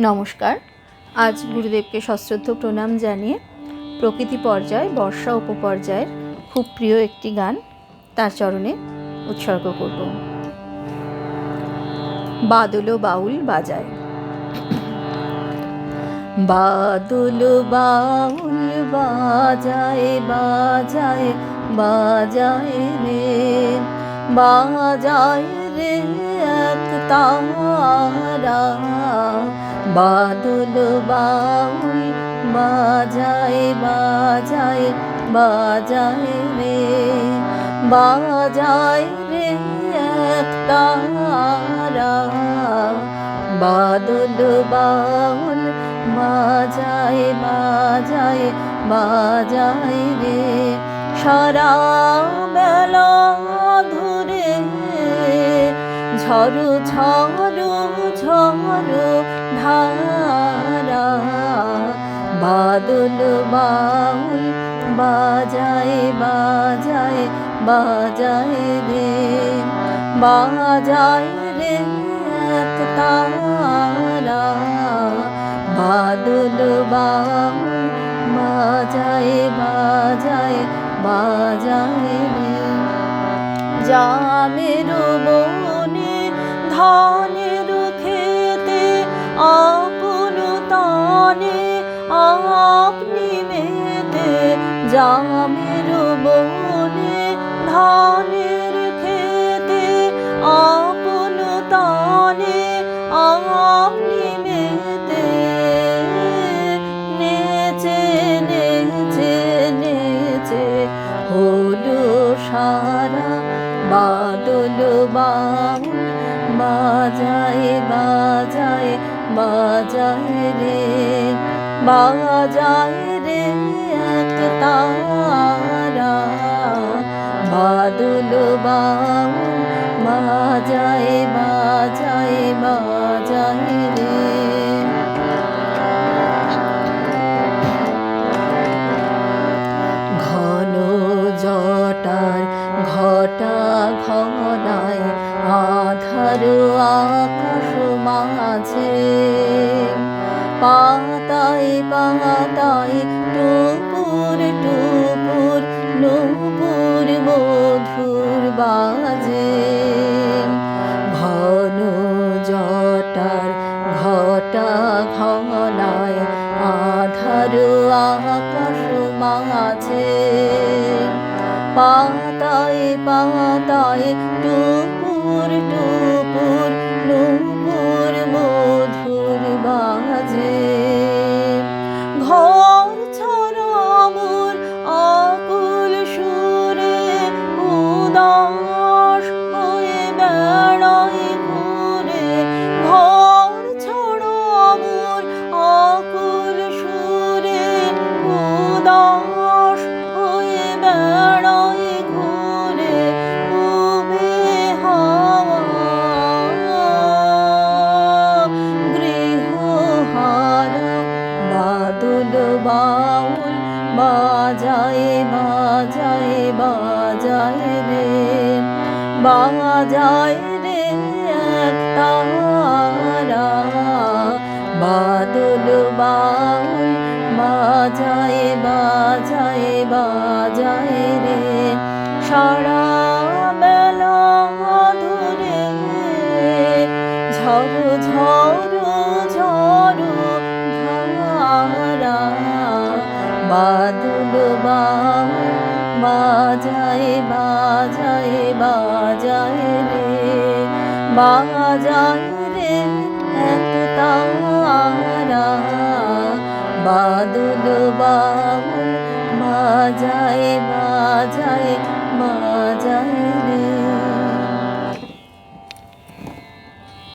নমস্কার। আজ গুরুদেবকে সশ্রদ্ধ প্রণাম জানিয়ে প্রকৃতি পর্যায় বর্ষা উপপর্যায়ের খুব প্রিয় একটি গান তার চরণে উৎসর্গ করব। বাদল বাউল বাজায়। বাদল বাউল বাজায় বাজায় বাজায় রে, বাজায় রে এক তারা। বাদল বাউল বাজায় বাজায় বাজায় রে, বাজায় রে এক তারা। বাদল বাউল বাজায় বাজায় বাজায় রে, সারা বেলা ধরে ঝড়ো ঝড়ো ঝড়ো ধারা। বাদল বাউল বাজায় বাজায় বাজায় রে, বাজায় রে এক তারা। বাদল বাউল বাজায় বাজায় বাজায় রে, জামের বনে ধানের খেতে আপন তানে আপনি মেতে। জামের বনে ধানের খেতে আপন তানে আপনি মেতে। নেচে নেচে নেচে হলো সারা। বাদল বাউল বাজায় বাজায় বাজায় রে, বাজায় রে এক তারা। বাদল বাউল বাজায় বাজায় বাজায় রে। ঘন জটার ঘটা ঘনায় আধার আকাশ মাঝে, পাতায় পাতায় টুপুর টুপুর নুপুর মধুর বাজে। ঘন জটার ঘটা ঘনায় আধার আকাশ মাঝে, পাতায় পাতায় টুপুর টুপুর নুপুর মধুর বাজে। ঘর ছাড়া মোর আকুল সুরে উদাস হয়ে বেড়াই ঘুরে। ঘর ছাড়া মোর আকুল সুরে উদাস হয়ে বেড়াই ঘুরে। পুবে হাওয়া গৃহহারা। বাদল বাউল বাজায় বাজায় বাজায় রে, বাজায় রে এক তারা। বাদল বাউল বাজায় বাজায় বাজায় রে, সারা বেলা ধরে ঝড়ো ঝড়ো ঝড়ো ধারা। বাদল বাউল বাজায় বাজায় বাজায় রে, বাজায় রে এক তারা। বাদল বাউল বাজায় বাজায়